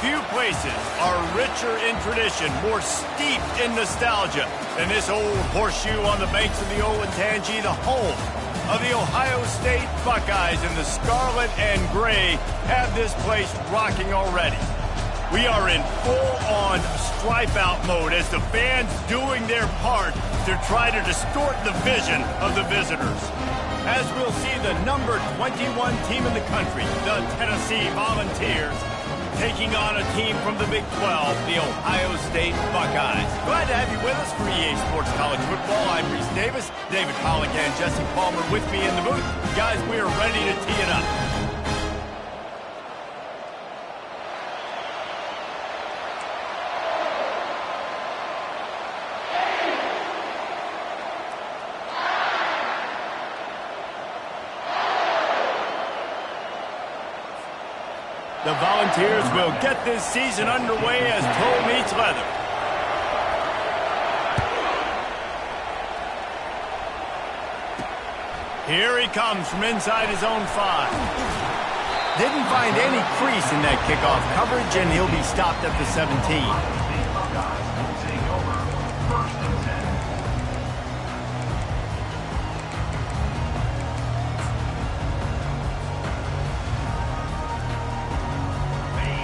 Few places are richer in tradition, more steeped in nostalgia than this old horseshoe on the banks of the Olentangy, the home of the Ohio State Buckeyes. And the scarlet and gray have this place rocking already. We are in full-on stripe-out mode as the fans doing their part to try to distort the vision of the visitors. As we'll see the number 21 team in the country, the Tennessee Volunteers, taking on a team from the Big 12, the Ohio State Buckeyes. Glad to have you with us for EA Sports College Football. I'm Reese Davis, David Pollock and Jesse Palmer with me in the booth. Guys, we are ready to tee it up. The Volunteers will get this season underway as toe meets leather. Here he comes from inside his own 5. Didn't find any crease in that kickoff coverage, and he'll be stopped at the 17.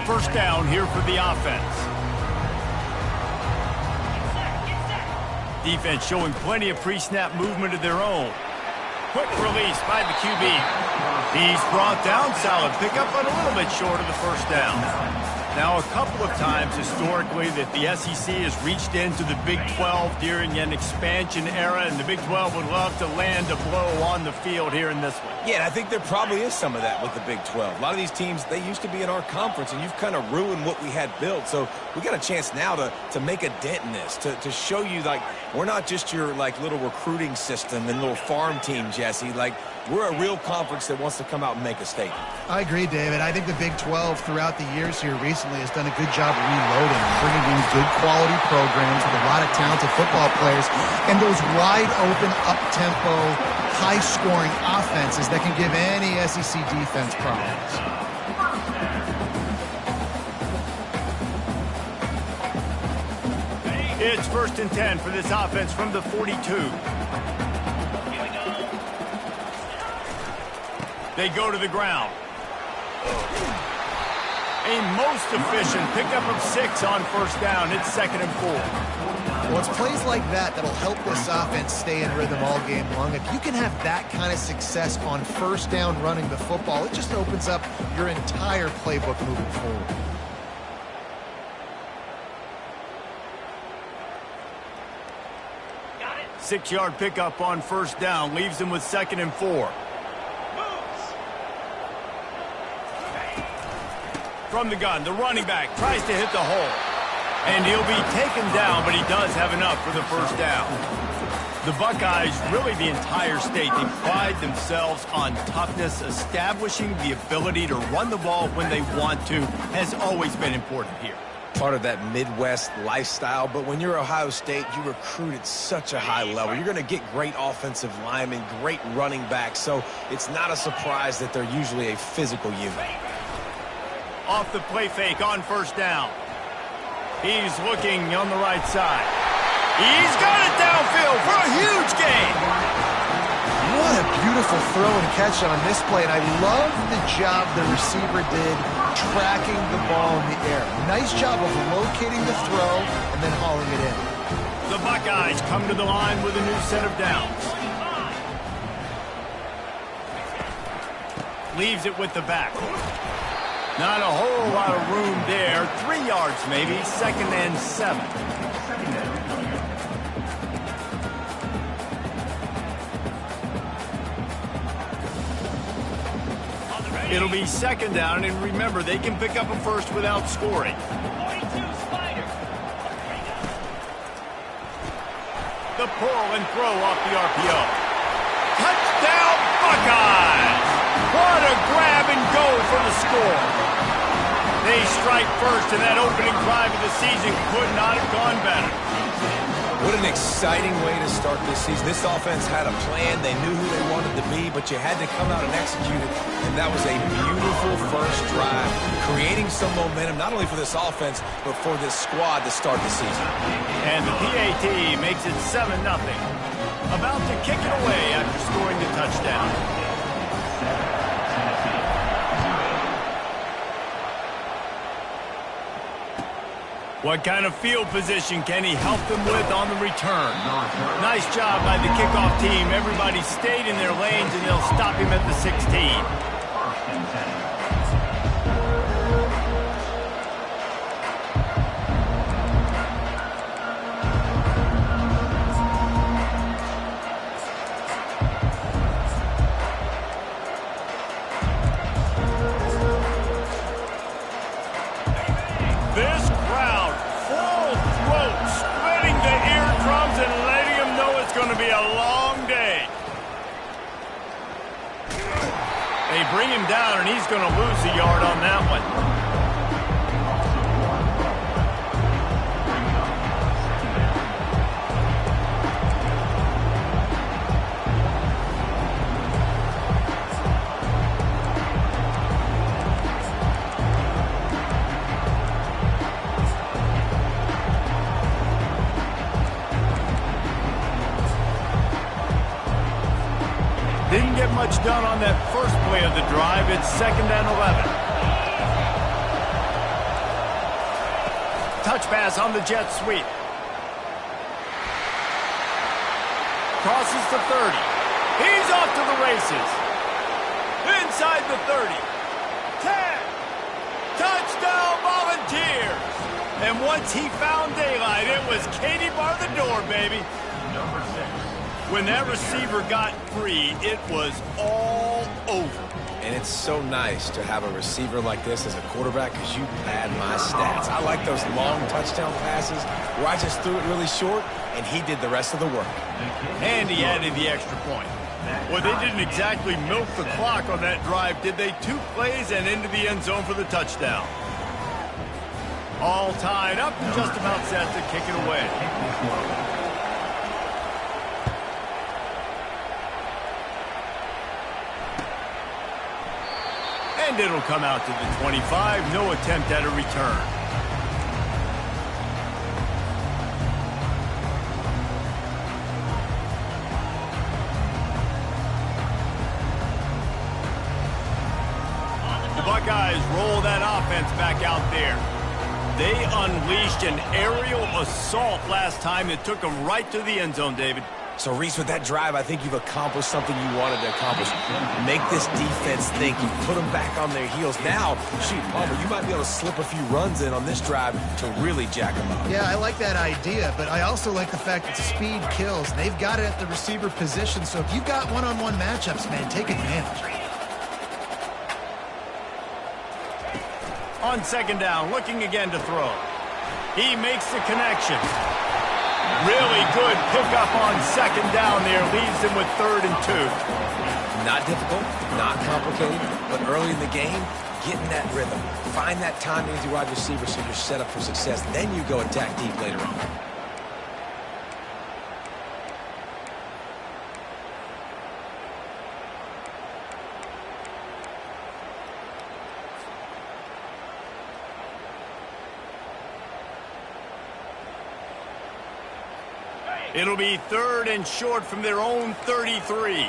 First down here for the offense. Defense showing plenty of pre-snap movement of their own. Quick release by the QB. He's brought down. Solid pickup, but a little bit short of the first down. Now, a couple of times historically that the SEC has reached into the Big 12 during an expansion era, and the Big 12 would love to land a blow on the field here in this one. Yeah, and I think there probably is some of that with the Big 12. A lot of these teams, they used to be in our conference, and you've kind of ruined what we had built. So we got a chance now to make a dent in this, to show you, like, we're not just your, like, little recruiting system and little farm team, Jesse. Like, we're a real conference that wants to come out and make a statement. I agree, David. I think the Big 12 throughout the years here recently has done a good job reloading, bringing in good quality programs with a lot of talented football players and those wide open, up-tempo, high-scoring offenses that can give any SEC defense problems. It's 1st and 10 for this offense from the 42. They go to the ground. A most efficient pickup of 6 on first down. It's 2nd and 4. Well, it's plays like that that'll help this offense stay in rhythm all game long. If you can have that kind of success on first down running the football, it just opens up your entire playbook moving forward. Got it. 6-yard pickup on first down leaves them with 2nd and 4. From the gun, the running back tries to hit the hole. And he'll be taken down, but he does have enough for the first down. The Buckeyes, really the entire state, they pride themselves on toughness. Establishing the ability to run the ball when they want to has always been important here. part of that Midwest lifestyle, but when you're Ohio State, you recruit at such a high level. You're going to get great offensive linemen, great running backs, so it's not a surprise that they're usually a physical unit. Off the play fake on first down. He's looking on the right side. He's got it downfield for a huge gain. What a beautiful throw and catch on this play, and I love the job the receiver did tracking the ball in the air. Nice job of locating the throw and then hauling it in. The Buckeyes come to the line with a new set of downs. Leaves it with the back. Not a whole lot of room there. 3 yards maybe, 2nd and 7. It'll be 2nd down, and remember, they can pick up a first without scoring. The pull and throw off the RPO. Touchdown, Buckeyes! What a grab and go for the score. They strike first, and that opening drive of the season could not have gone better. What an exciting way to start this season. This offense had a plan. They knew who they wanted to be, but you had to come out and execute it. And that was a beautiful first drive, creating some momentum, not only for this offense, but for this squad to start the season. And the PAT makes it 7-0. About to kick it away after scoring the touchdown. What kind of field position can he help them with on the return? Nice job by the kickoff team. Everybody stayed in their lanes, and they'll stop him at the 16. Bring him down, and he's going to lose a yard on that one. Didn't get much done on that first play of the drive. It's 2nd and 11. Touch pass on the jet sweep. Crosses the 30. He's off to the races. Inside the 30. 10. Touchdown Volunteers. And once he found daylight, it was Katie bar the door, baby. Number 6. When that receiver got free, it was all over. And it's so nice to have a receiver like this as a quarterback because you pad my stats. I like those long touchdown passes where I just threw it really short, and he did the rest of the work. And he added the extra point. Well, they didn't exactly milk the clock on that drive, did they? 2 plays and into the end zone for the touchdown. All tied up and just about set to kick it away. And it'll come out to the 25. No attempt at a return. The Buckeyes roll that offense back out there. They unleashed an aerial assault last time that took them right to the end zone, David. So, Reese, with that drive, I think you've accomplished something you wanted to accomplish. Make this defense think. You put them back on their heels. Now, shoot, Palmer, you might be able to slip a few runs in on this drive to really jack them up. Yeah, I like that idea, but I also like the fact that speed kills. They've got it at the receiver position, so if you've got one-on-one matchups, man, take advantage. On 2nd down, looking again to throw. He makes the connection. Really good pickup on 2nd down there. Leaves him with 3rd and 2. Not difficult, not complicated, but early in the game, get in that rhythm. Find that timing with your wide receiver so you're set up for success. Then you go attack deep later on. It'll be 3rd and short from their own 33.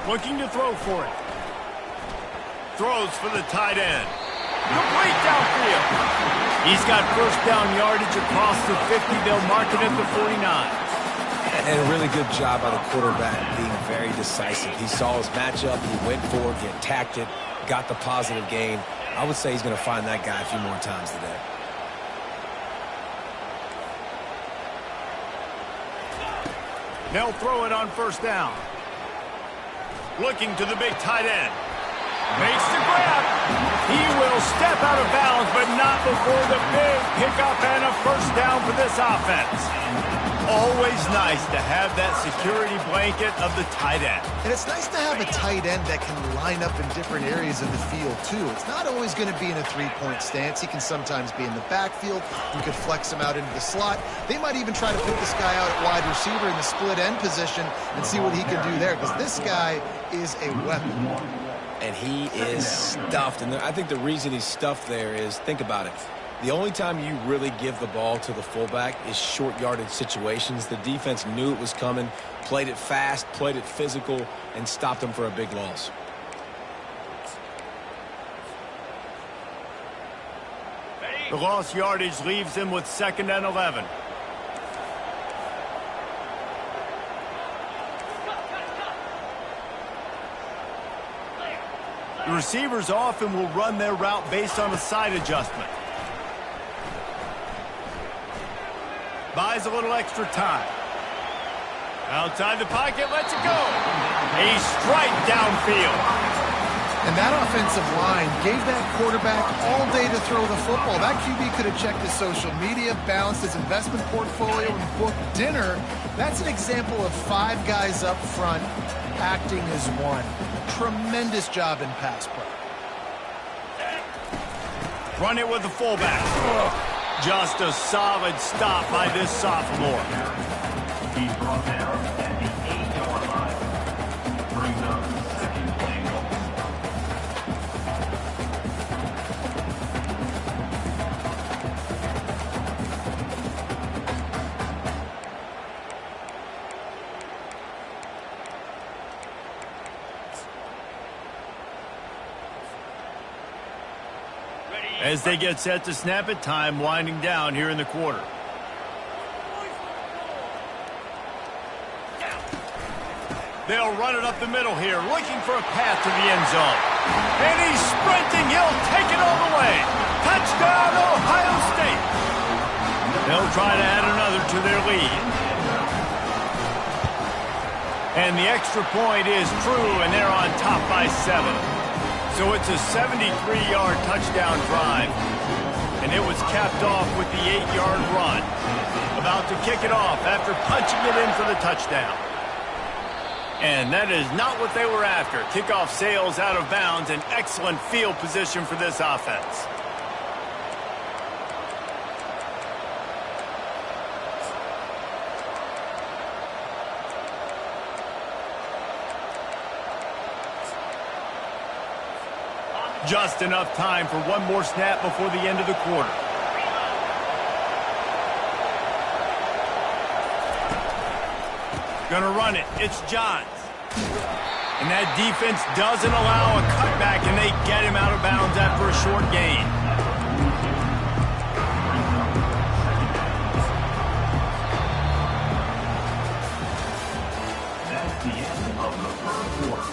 Looking to throw for it. Throws for the tight end. Complete downfield. He's got first down yardage across the 50. They'll mark it at the 49. And a really good job by the quarterback being very decisive. He saw his matchup. He went for it. He attacked it. Got the positive gain. I would say he's going to find that guy a few more times today. They'll throw it on first down. Looking to the big tight end. Makes the grab. He will step out of bounds, but not before the big pickup and a first down for this offense. Always nice to have that security blanket of the tight end. And it's nice to have a tight end that can line up in different areas of the field, too. It's not always going to be in a three-point stance. He can sometimes be in the backfield. You could flex him out into the slot. They might even try to put this guy out at wide receiver in the split end position and see what he can do there, because this guy is a weapon. And he is stuffed. And I think the reason he's stuffed there is, think about it. The only time you really give the ball to the fullback is short yardage situations. The defense knew it was coming, played it fast, played it physical, and stopped him for a big loss. The lost yardage leaves him with 2nd and 11. The receivers often will run their route based on a side adjustment. Buys a little extra time. Outside the pocket, lets it go. A strike downfield. And that offensive line gave that quarterback all day to throw the football. That QB could have checked his social media, balanced his investment portfolio, and booked dinner. That's an example of 5 guys up front acting as one. Tremendous job in pass play. Run it with the fullback. Just a solid stop by this sophomore. He's brought down at the 8-yard line. Brings up second and goal. As they get set to snap it, time winding down here in the quarter. They'll run it up the middle here, looking for a path to the end zone. And he's sprinting. He'll take it all the way. Touchdown, Ohio State. They'll try to add another to their lead. And the extra point is true, and they're on top by 7. So it's a 73-yard touchdown drive. And it was capped off with the 8-yard run. About to kick it off after punching it in for the touchdown. And that is not what they were after. Kickoff sails out of bounds, and excellent field position for this offense. Just enough time for one more snap before the end of the quarter. Gonna run it. It's Johns. And that defense doesn't allow a cutback, and they get him out of bounds after a short gain. That's the end of the first quarter.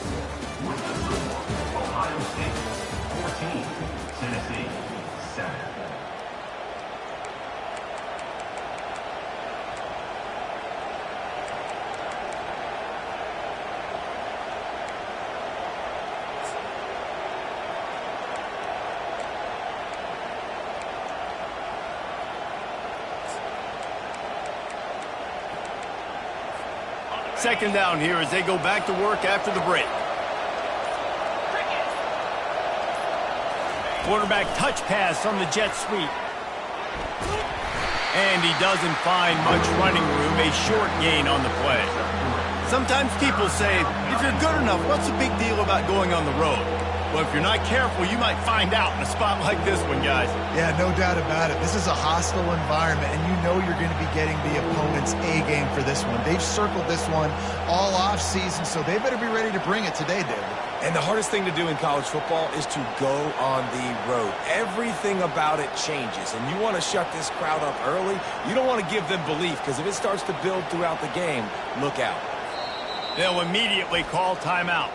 With the score, Ohio State 14, Tennessee 7. second down here as they go back to work after the break. Quarterback touch pass on the jet sweep. And he doesn't find much running room, a short gain on the play. Sometimes people say, if you're good enough, what's the big deal about going on the road? Well, if you're not careful, you might find out in a spot like this one, guys. Yeah, no doubt about it. This is a hostile environment, and you know you're going to be getting the opponent's A game for this one. They've circled this one all off season, so they better be ready to bring it today, David. And the hardest thing to do in college football is to go on the road. Everything about it changes, and you want to shut this crowd up early. You don't want to give them belief, because if it starts to build throughout the game, look out. They'll immediately call timeout.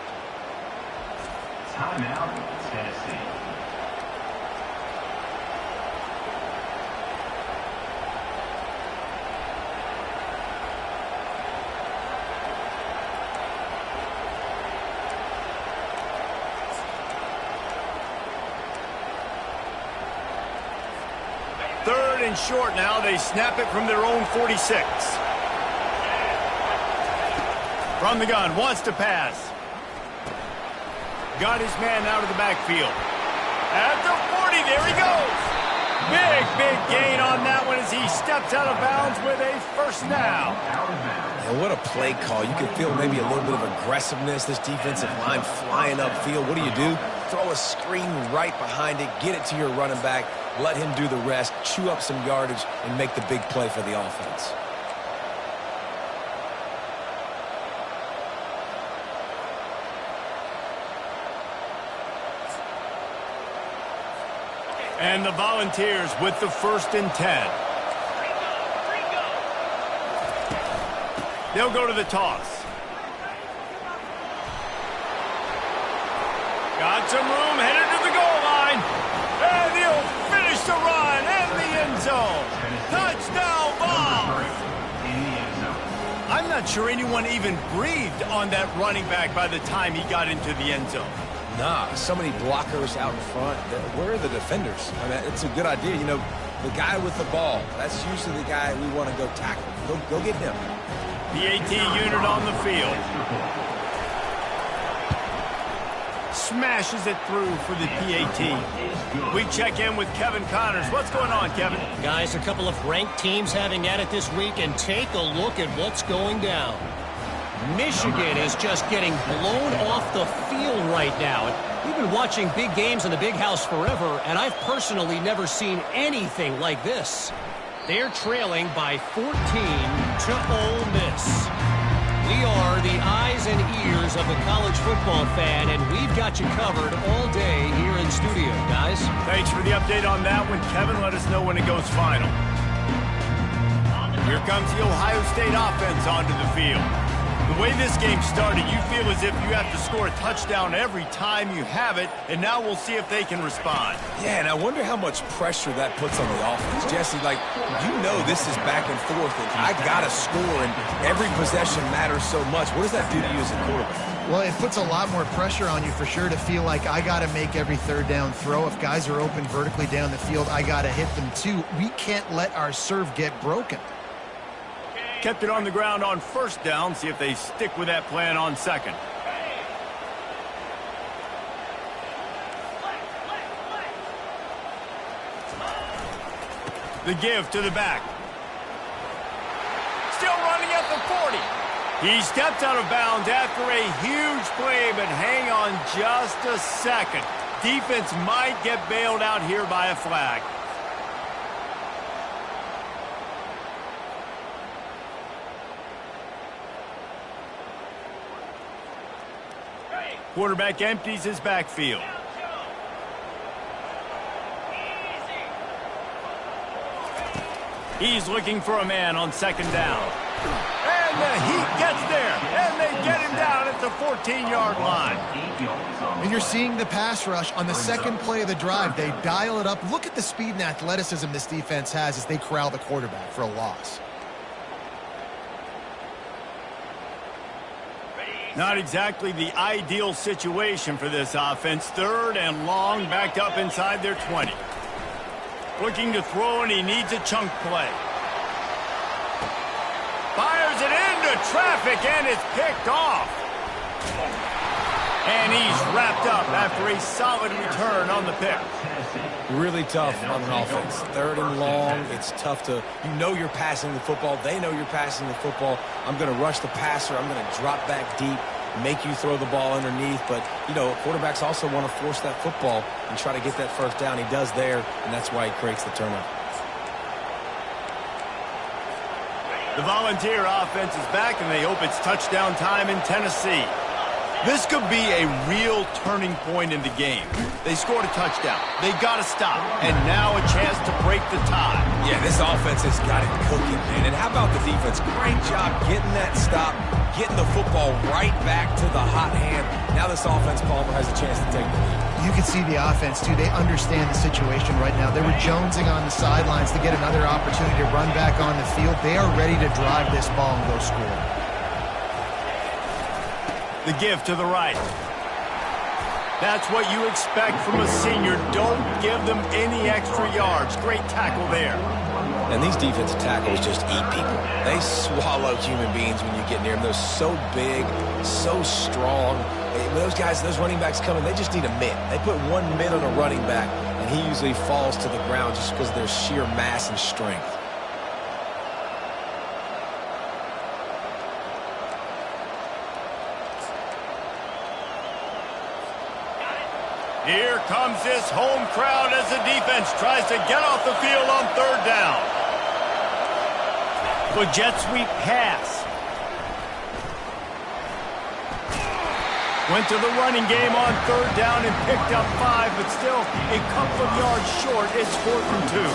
Timeout, Tennessee. Third and short now. They snap it from their own 46. From the gun, wants to pass. Got his man out of the backfield. At the 40, there he goes. Big gain on that one as he steps out of bounds with a first down. And what a play call. You can feel maybe a little bit of aggressiveness. This defensive line flying upfield. What do? Throw a screen right behind it. Get it to your running back. Let him do the rest. Chew up some yardage and make the big play for the offense. And the Volunteers with the 1st and 10. They'll go to the toss. Got some room, headed to the goal line. And he'll finish the run in the end zone. Touchdown ball. I'm not sure anyone even breathed on that running back by the time he got into the end zone. Nah, so many blockers out in front. Where are the defenders? I mean, it's a good idea. You know, the guy with the ball, that's usually the guy we want to go tackle. Go get him. PAT unit on the field. Smashes it through for the PAT. We check in with Kevin Connors. What's going on, Kevin? Guys, a couple of ranked teams having at it this week, and take a look at what's going down. Michigan is just getting blown off the field right now. We've been watching big games in the Big House forever, and I've personally never seen anything like this. They're trailing by 14 to Ole Miss. We are the eyes and ears of the college football fan, and we've got you covered all day here in studio, guys. Thanks for the update on that one, Kevin. Let us know when it goes final. Here comes the Ohio State offense onto the field. The way this game started, you feel as if you have to score a touchdown every time you have it, and now we'll see if they can respond. Yeah, and I wonder how much pressure that puts on the offense. Jesse, like, you know this is back and forth, and I got to score, and every possession matters so much. What does that do to you as a quarterback? Well, it puts a lot more pressure on you for sure to feel like I got to make every third down throw. If guys are open vertically down the field, I got to hit them too. We can't let our serve get broken. Kept it on the ground on first down. See if they stick with that plan on second. The give to the back. Still running at the 40. He stepped out of bounds after a huge play, but hang on just a second. Defense might get bailed out here by a flag. Quarterback empties his backfield. He's looking for a man on second down. And the Heat gets there, and they get him down at the 14-yard line. And you're seeing the pass rush on the second play of the drive. They dial it up. Look at the speed and athleticism this defense has as they corral the quarterback for a loss. Not exactly the ideal situation for this offense. Third and long, backed up inside their 20. Looking to throw, and he needs a chunk play. Fires it into traffic, and it's picked off. And he's wrapped up after a solid return on the pick. Really tough on an offense. 3rd and long. It's tough to, you know you're passing the football. They know you're passing the football. I'm going to rush the passer. I'm going to drop back deep, make you throw the ball underneath. But, you know, quarterbacks also want to force that football and try to get that first down. He does there, and that's why he creates the turnover. The Volunteer offense is back, and they hope it's touchdown time in Tennessee. This could be a real turning point in the game. They scored a touchdown. They got to stop. And now a chance to break the tie. Yeah, this offense has got it cooking, man. And how about the defense? Great job getting that stop, getting the football right back to the hot hand. Now this offense, Palmer, has a chance to take the lead. You can see the offense, too. They understand the situation right now. They were jonesing on the sidelines to get another opportunity to run back on the field. They are ready to drive this ball and go score. The give to the right. That's what you expect from a senior. Don't give them any extra yards. Great tackle there. And these defensive tackles just eat people. They swallow human beings when you get near them. They're so big, so strong. Those guys, those running backs coming, they just need a mitt. They put one mitt on a running back, and he usually falls to the ground just because of their sheer mass and strength. Here comes this home crowd as the defense tries to get off the field on 3rd down. The jet sweep pass. Went to the running game on 3rd down and picked up 5, but still a couple of yards short. It's 4th and 2.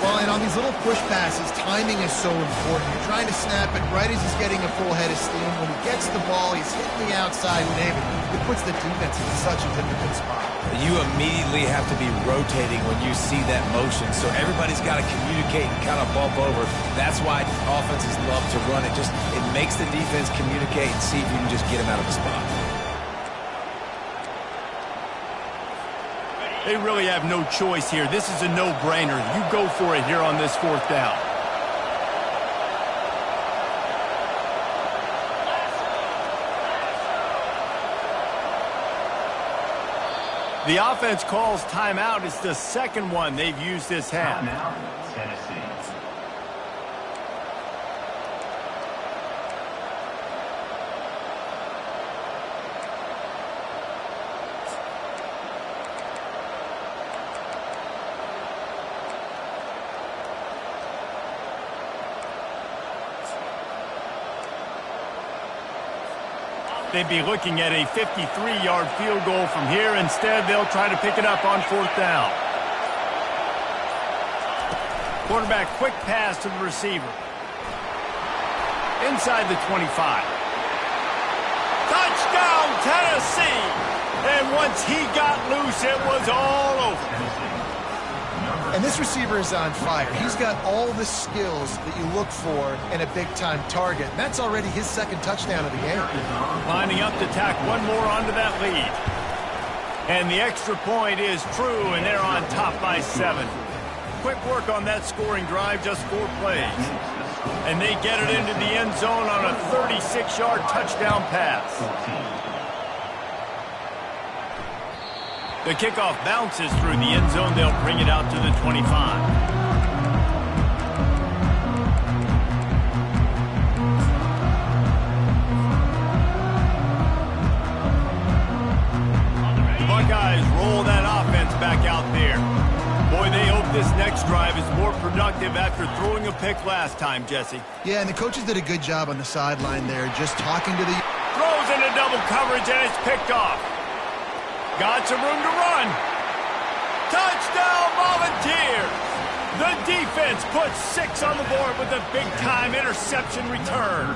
Well, and on these little push passes, timing is so important. You're trying to snap it right as he's getting a full head of steam. When he gets the ball, he's hitting the outside, David. It puts the defense in such a difficult spot. You immediately have to be rotating when you see that motion, so everybody's got to communicate and kind of bump over. That's why offenses love to run it. It makes the defense communicate and see if you can just get him out of the spot. They really have no choice here. This is a no-brainer. You go for it here on this 4th down. The offense calls timeout. It's the 2nd one they've used this half. Timeout, Tennessee. They'd be looking at a 53-yard field goal from here. Instead, they'll try to pick it up on 4th down. Quarterback quick pass to the receiver. Inside the 25. Touchdown, Tennessee! And once he got loose, it was all over. And this receiver is on fire. He's got all the skills that you look for in a big-time target. And that's already his 2nd touchdown of the game. Lining up to tack one more onto that lead. And the extra point is true, and they're on top by 7. Quick work on that scoring drive, just 4 plays. And they get it into the end zone on a 36-yard touchdown pass. The kickoff bounces through the end zone. They'll bring it out to the 25. The Buckeyes roll that offense back out there. Boy, they hope this next drive is more productive after throwing a pick last time, Jesse. Yeah, and the coaches did a good job on the sideline there, just talking to the... Throws into double coverage, and it's picked off. Got some room to run. Touchdown, Volunteers! The defense puts 6 on the board with a big-time interception return.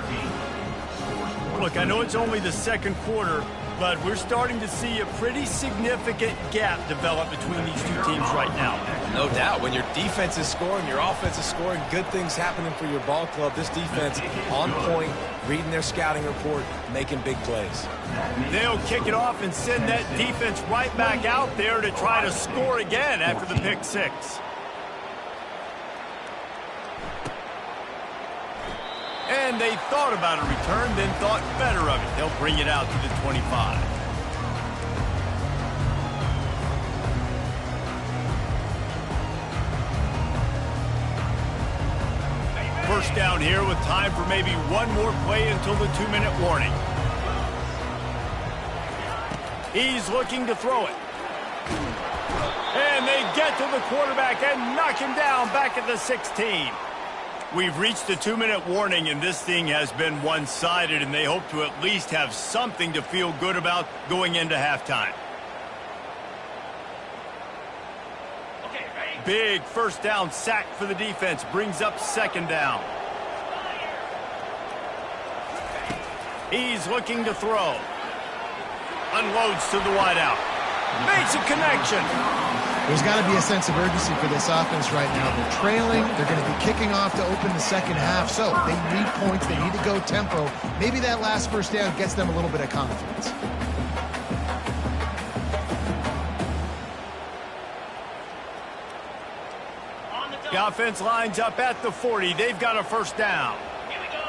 Look, I know it's only the 2nd quarter, but we're starting to see a pretty significant gap develop between these two teams right now. No doubt. When your defense is scoring, your offense is scoring, good things happening for your ball club. This defense on point, reading their scouting report, making big plays. They'll kick it off and send that defense right back out there to try to score again after the pick 6. And And they thought about a return, then thought better of it. They'll bring it out to the 25. First down here with time for maybe one more play until the 2-minute warning. He's looking to throw it. And they get to the quarterback and knock him down back at the 16. We've reached the 2-minute warning, and this thing has been one-sided, and they hope to at least have something to feel good about going into halftime. Big first down sack for the defense. Brings up second down. He's looking to throw. Unloads to the wideout. Makes a connection. There's got to be a sense of urgency for this offense right now. They're trailing. They're going to be kicking off to open the second half. So they need points. They need to go tempo. Maybe that last first down gets them a little bit of confidence. The offense lines up at the 40. They've got a first down. Here we go.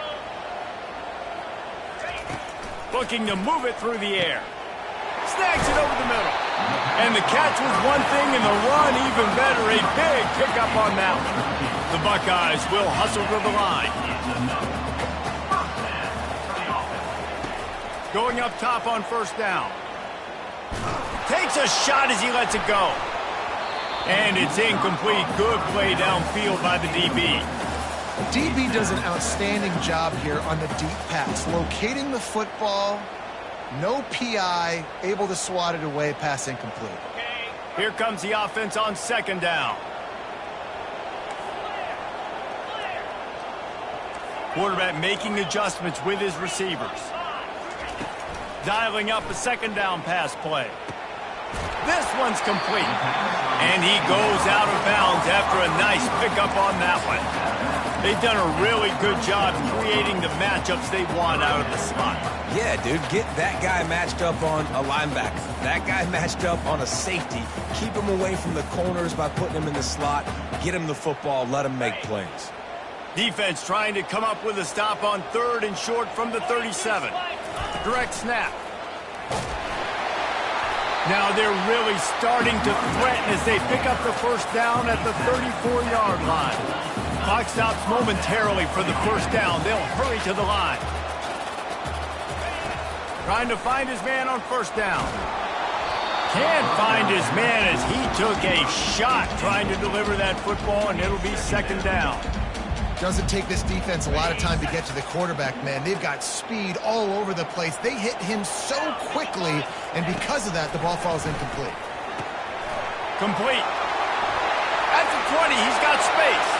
Looking to move it through the air. Snags it over the middle. And the catch was one thing, and the run even better. A big pickup on that one. The Buckeyes will hustle to the line. Going up top on first down. Takes a shot as he lets it go. And it's incomplete. Good play downfield by the DB. DB does an outstanding job here on the deep pass. Locating the football, no PI, able to swat it away, pass incomplete. Here comes the offense on second down. Quarterback making adjustments with his receivers. Dialing up a second down pass play. This one's complete. And he goes out of bounds after a nice pickup on that one. They've done a really good job creating the matchups they want out of the slot. Yeah, dude, get that guy matched up on a linebacker. That guy matched up on a safety. Keep him away from the corners by putting him in the slot. Get him the football. Let him make plays. Defense trying to come up with a stop on third and short from the 37. Direct snap. Now they're really starting to threaten as they pick up the first down at the 34-yard line. Clock stops momentarily for the first down. They'll hurry to the line. Trying to find his man on first down. Can't find his man as he took a shot trying to deliver that football, and it'll be second down. Doesn't take this defense a lot of time to get to the quarterback, man. They've got speed all over the place. They hit him so quickly, and because of that, the ball falls incomplete. Complete. At the 20, he's got space.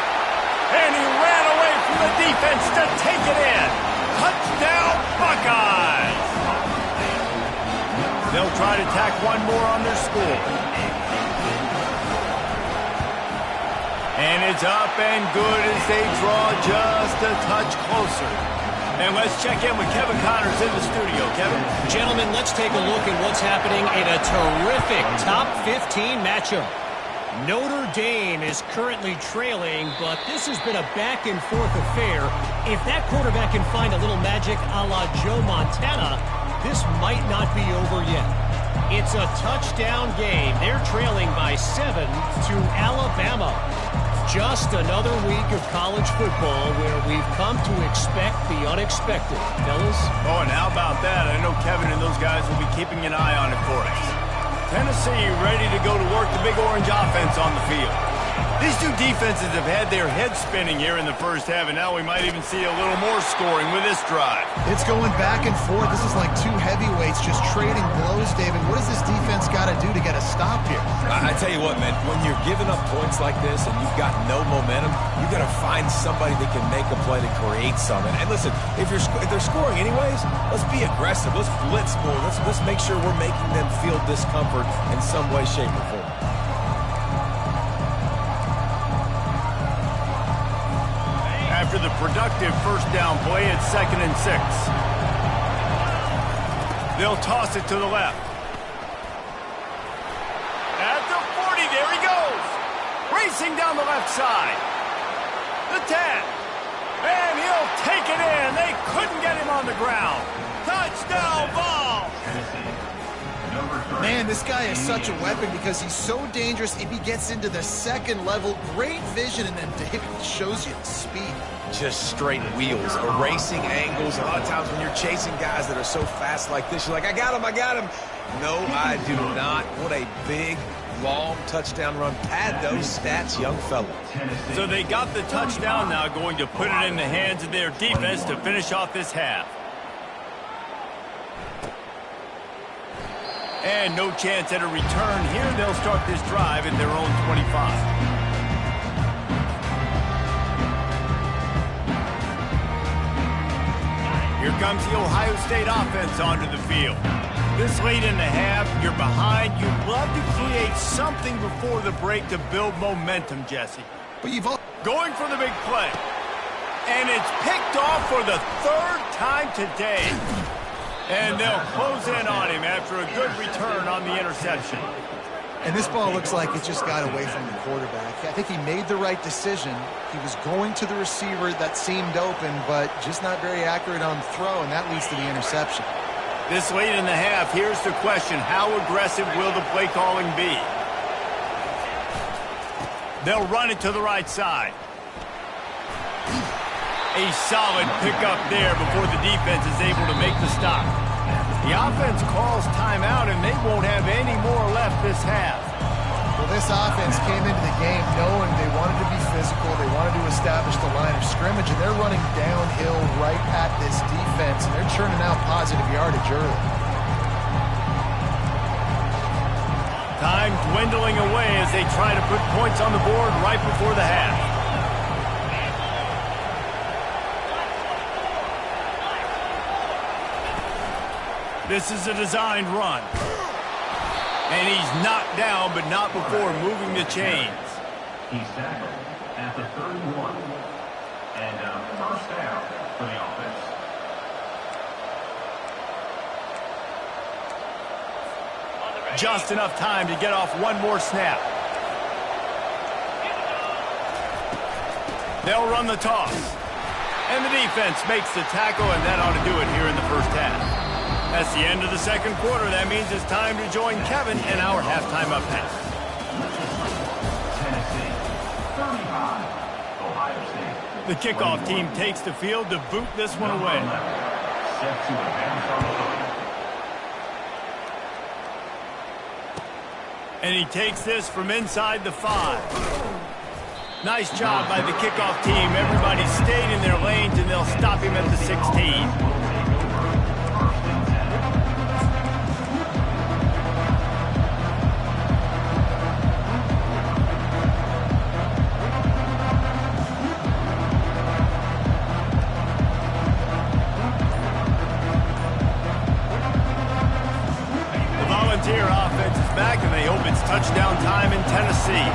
And he ran away from the defense to take it in. Touchdown, Buckeyes! They'll try to tack one more on their score. And it's up and good as they draw just a touch closer. And let's check in with Kevin Connors in the studio. Kevin? Gentlemen, let's take a look at what's happening in a terrific top 15 matchup. Notre Dame is currently trailing, but this has been a back-and-forth affair. If that quarterback can find a little magic a la Joe Montana, this might not be over yet. It's a touchdown game. They're trailing by 7 to Alabama. Just another week of college football where we've come to expect the unexpected. Fellas? Oh, and how about that? I know Kevin and those guys will be keeping an eye on it for us. Tennessee ready to go to work the Big Orange offense on the field. These two defenses have had their heads spinning here in the first half, and now we might even see a little more scoring with this drive. It's going back and forth. This is like two heavyweights just trading blows, David. What does this defense got to do to get a stop here? I tell you what, man, when you're giving up points like this and you've got no momentum, you've got to find somebody that can make a play to create something. And listen, if they're scoring anyways, let's be aggressive. Let's blitz more. Let's make sure we're making them feel discomfort in some way, shape, or form. After the productive first down play, it's 2nd and 6. They'll toss it to the left. At the 40, there he goes. Racing down the left side. The 10. And he'll take it in. the ground. Touchdown ball! Man, this guy is such a weapon because he's so dangerous if he gets into the second level. Great vision, and then David shows you the speed. Just straight wheels, erasing angles. A lot of times when you're chasing guys that are so fast like this, you're like, I got him, I got him. No, I do not. What a big, long touchdown run. Pad those stats, young fella. So they got the touchdown, now going to put it in the hands of their defense to finish off this half. And no chance at a return here. They'll start this drive at their own 25. Here comes the Ohio State offense onto the field. This late in the half, you're behind. You'd love to create something before the break to build momentum, Jesse. But you've going for the big play. And it's picked off for the third time today. And they'll close in on him after a good return on the interception. And this ball looks like it just got away from the quarterback. I think he made the right decision. He was going to the receiver that seemed open, but just not very accurate on the throw, and that leads to the interception. This late in the half, here's the question. How aggressive will the play calling be? They'll run it to the right side. A solid pickup there before the defense is able to make the stop. The offense calls timeout, and they won't have any more left this half. Well, this offense came into the game knowing they wanted to be physical. They wanted to establish the line of scrimmage, and they're running downhill right at this defense, and they're churning out positive yardage early. Time dwindling away as they try to put points on the board right before the half. This is a designed run. And he's knocked down, but not before moving the chains. He's tackled at the 31. And first down for the offense. Just enough time to get off one more snap. They'll run the toss. And the defense makes the tackle, and that ought to do it here in the first half. That's the end of the second quarter. That means it's time to join Kevin in our halftime update. Tennessee, 35. Ohio State. The kickoff team takes the field to boot this one away. Set to advance on the field. And he takes this from inside the 5. Nice job by the kickoff team. Everybody stayed in their lanes, and they'll stop him at the 16. Touchdown time in Tennessee.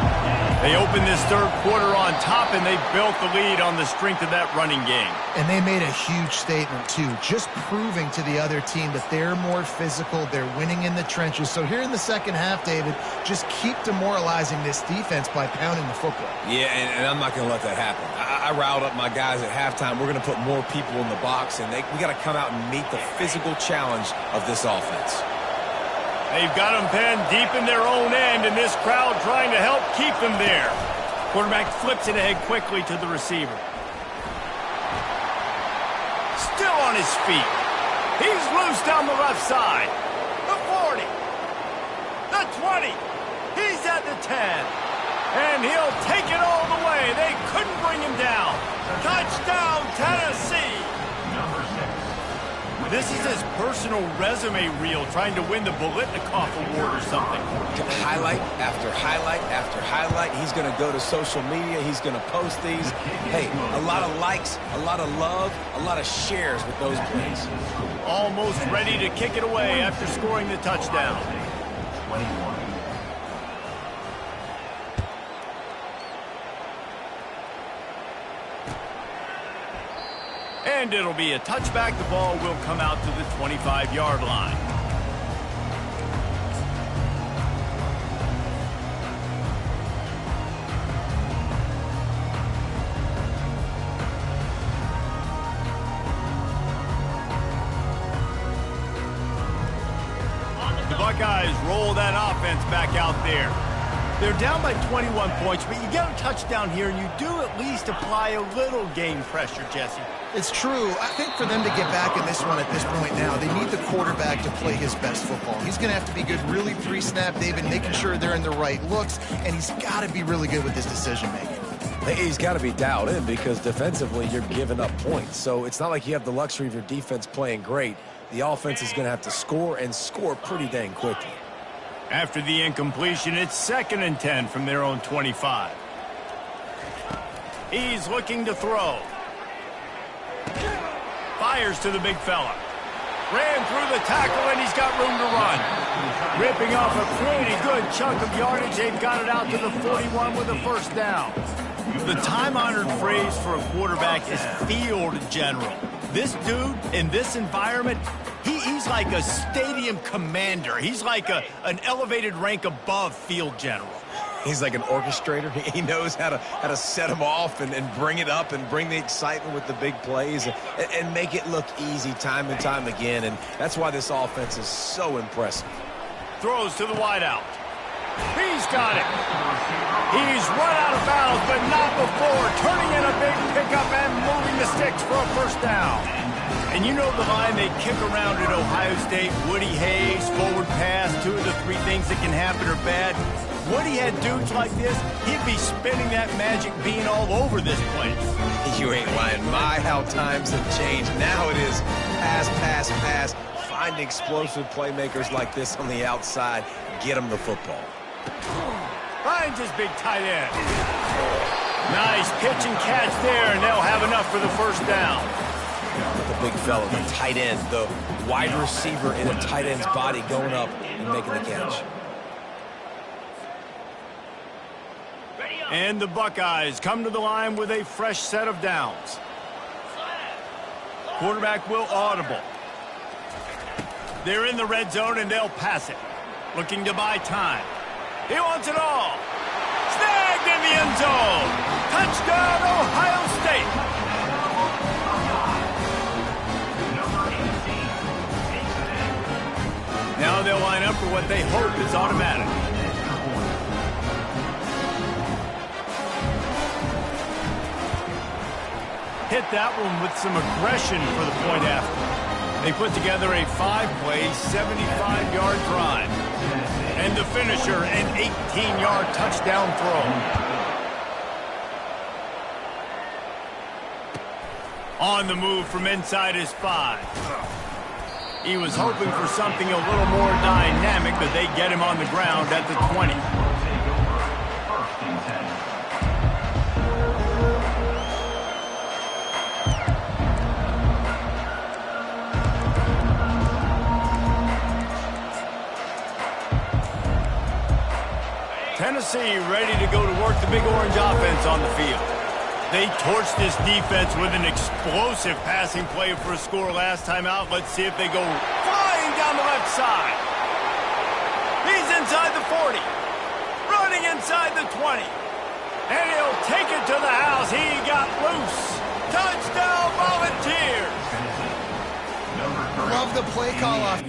They opened this third quarter on top, and they built the lead on the strength of that running game. And they made a huge statement, too, just proving to the other team that they're more physical, they're winning in the trenches. So here in the second half, David, just keep demoralizing this defense by pounding the football. Yeah, and I'm not going to let that happen. I riled up my guys at halftime. We're going to put more people in the box, and we got to come out and meet the physical challenge of this offense. They've got them penned deep in their own end, and this crowd trying to help keep them there. Quarterback flips it ahead quickly to the receiver. Still on his feet. He's loose down the left side. The 40. The 20. He's at the 10. And he'll take it all the way. They couldn't bring him down. Touchdown, Tennessee. Number 6. This is his personal resume reel, trying to win the Bolitnikoff Award or something. Highlight after highlight after highlight. He's going to go to social media. He's going to post these. Hey, a lot of likes, a lot of love, a lot of shares with those plays. Almost ready to kick it away after scoring the touchdown. 21. And it'll be a touchback. The ball will come out to the 25-yard line. Buckeyes roll that offense back out there. They're down by 21 points, but you get a touchdown here, and you do at least apply a little game pressure, Jesse. It's true. I think for them to get back in this one at this point now, they need the quarterback to play his best football. He's going to have to be good really pre-snap, David, making sure they're in the right looks, and he's got to be really good with his decision-making. He's got to be dialed in because defensively you're giving up points. So it's not like you have the luxury of your defense playing great. The offense is going to have to score and score pretty dang quickly. After the incompletion, it's 2nd and 10 from their own 25. He's looking to throw. Fires to the big fella. Ran through the tackle, and he's got room to run. Ripping off a pretty good chunk of yardage. They've got it out to the 41 with a first down. The time-honored phrase for a quarterback is field general. This dude, in this environment, he's like a stadium commander. He's like an elevated rank above field general. He's like an orchestrator. He knows how to set them off and bring it up and bring the excitement with the big plays and make it look easy time and time again. And that's why this offense is so impressive. Throws to the wideout. He's got it. He's run out of bounds, but not before turning in a big pickup and moving the sticks for a first down. And you know the line they kick around at Ohio State, Woody Hayes, forward pass, 2 of the 3 things that can happen are bad. Woody had dudes like this, he'd be spinning that magic bean all over this place. You ain't lying. My, how times have changed. Now it is pass, pass, pass. Find explosive playmakers like this on the outside. Get them the football. Finds his big tight end. Nice pitch and catch there, and they'll have enough for the first down. The big fella, the tight end, the wide receiver in a tight end's body going up and making the catch. And the Buckeyes come to the line with a fresh set of downs. Quarterback will audible. They're in the red zone, and they'll pass it. Looking to buy time. He wants it all. Snagged in the end zone. Touchdown, Ohio State. Now they'll line up for what they hope is automatic. Hit that one with some aggression for the point after. They put together a 5-play, 75-yard drive. And the finisher, an 18-yard touchdown throw. On the move from inside his 5. He was hoping for something a little more dynamic, but they get him on the ground at the 20. Tennessee ready to go to work the Big Orange offense on the field. They torched this defense with an explosive passing play for a score last time out. Let's see if they go flying down the left side. He's inside the 40. Running inside the 20. And he'll take it to the house. He got loose. Touchdown, Volunteers. Love the play call off.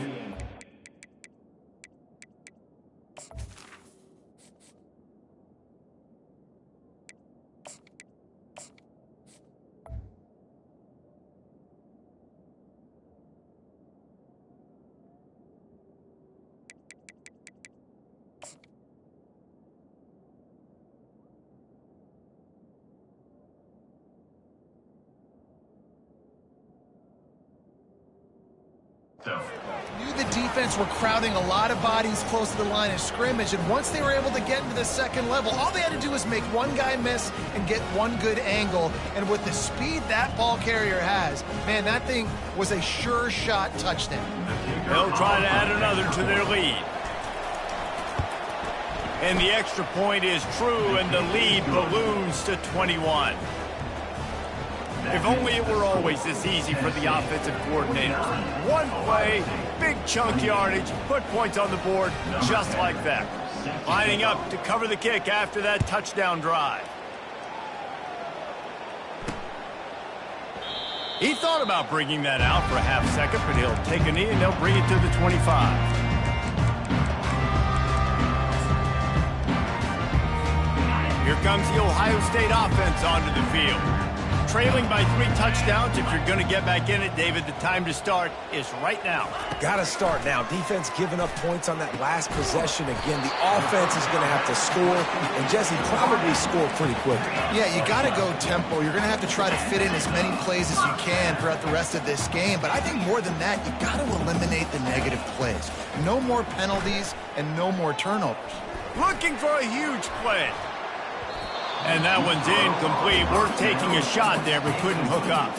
Knew the defense were crowding a lot of bodies close to the line of scrimmage, and once they were able to get into the second level, all they had to do was make one guy miss and get one good angle. And with the speed that ball carrier has, man, that thing was a sure shot touchdown. They'll try to add another to their lead. And the extra point is true, and the lead balloons to 21. If only it were always this easy for the offensive coordinators. One play, big chunk yardage, put points on the board just like that. Lining up to cover the kick after that touchdown drive. He thought about bringing that out for a half second, but he'll take a knee and they'll bring it to the 25. comes the Ohio State offense onto the field. Trailing by 3 touchdowns. If you're going to get back in it, David, the time to start is right now. Got to start now. Defense giving up points on that last possession. Again, the offense is going to have to score, and Jesse probably score pretty quickly. Yeah, you got to go tempo. You're going to have to try to fit in as many plays as you can throughout the rest of this game. But I think more than that, you got to eliminate the negative plays. No more penalties and no more turnovers. Looking for a huge play. And that one's incomplete. Worth taking a shot there, but couldn't hook up.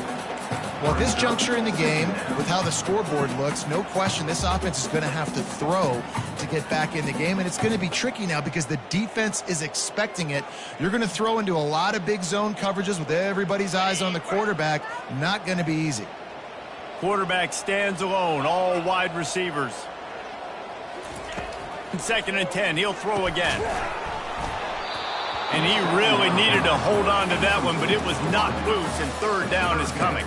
Well, at this juncture in the game, with how the scoreboard looks, no question this offense is going to have to throw to get back in the game. And it's going to be tricky now because the defense is expecting it. You're going to throw into a lot of big zone coverages with everybody's eyes on the quarterback. Not going to be easy. Quarterback stands alone, all wide receivers. 2nd and 10, he'll throw again. And he really needed to hold on to that one, but it was knocked loose, and 3rd down is coming.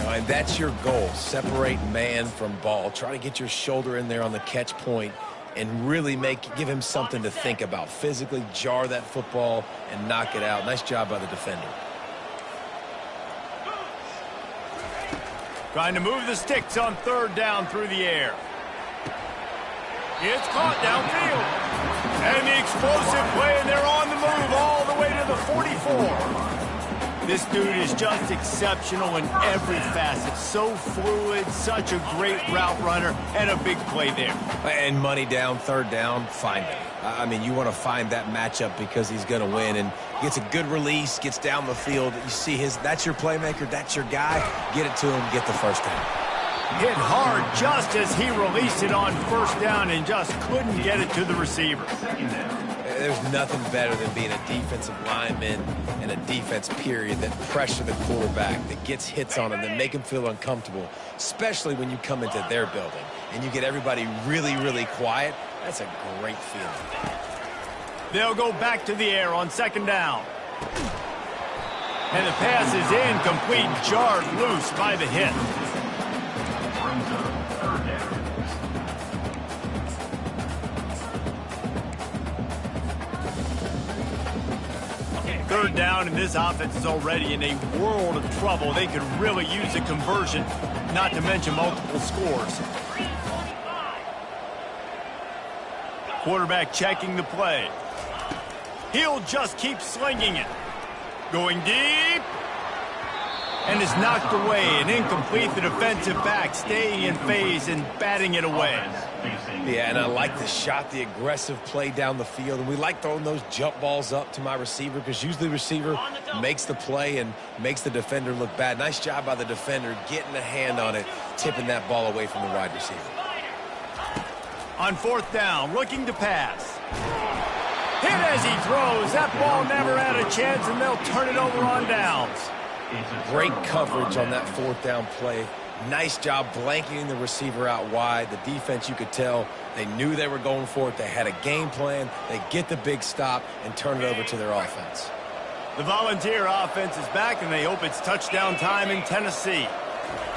And that's your goal. Separate man from ball. Try to get your shoulder in there on the catch point and really give him something to think about. Physically jar that football and knock it out. Nice job by the defender. Trying to move the sticks on 3rd down through the air. It's caught downfield. And the explosive play, and they're on the move all the way to the 44. This dude is just exceptional in every facet. So fluid, such a great route runner, and a big play there. And money down, 3rd down, find him. I mean, you want to find that matchup because he's going to win, and gets a good release, gets down the field. You see that's your playmaker, that's your guy. Get it to him, get the 1st down. Hit hard just as he released it on 1st down and just couldn't get it to the receiver. There's nothing better than being a defensive lineman and a defense period that pressure the quarterback, that gets hits on him, that make him feel uncomfortable, especially when you come into their building and you get everybody really, really quiet. That's a great feeling. They'll go back to the air on 2nd down. And the pass is incomplete, jarred loose by the hit. 3rd down, and this offense is already in a world of trouble. They could really use a conversion, not to mention multiple scores. Quarterback checking the play. He'll just keep slinging it. Going deep. And is knocked away and incomplete. The defensive back staying in phase and batting it away. Yeah, and I like the shot, the aggressive play down the field. And we like throwing those jump balls up to my receiver because usually the receiver makes the play and makes the defender look bad. Nice job by the defender getting a hand on it, tipping that ball away from the wide receiver. On 4th down, looking to pass. Hit as he throws. That ball never had a chance, and they'll turn it over on downs. Great coverage on that 4th down play. Nice job blanketing the receiver out wide. The defense, you could tell, they knew they were going for it. They had a game plan. They get the big stop and turn it over to their offense. The Volunteer offense is back, and they hope it's touchdown time in Tennessee.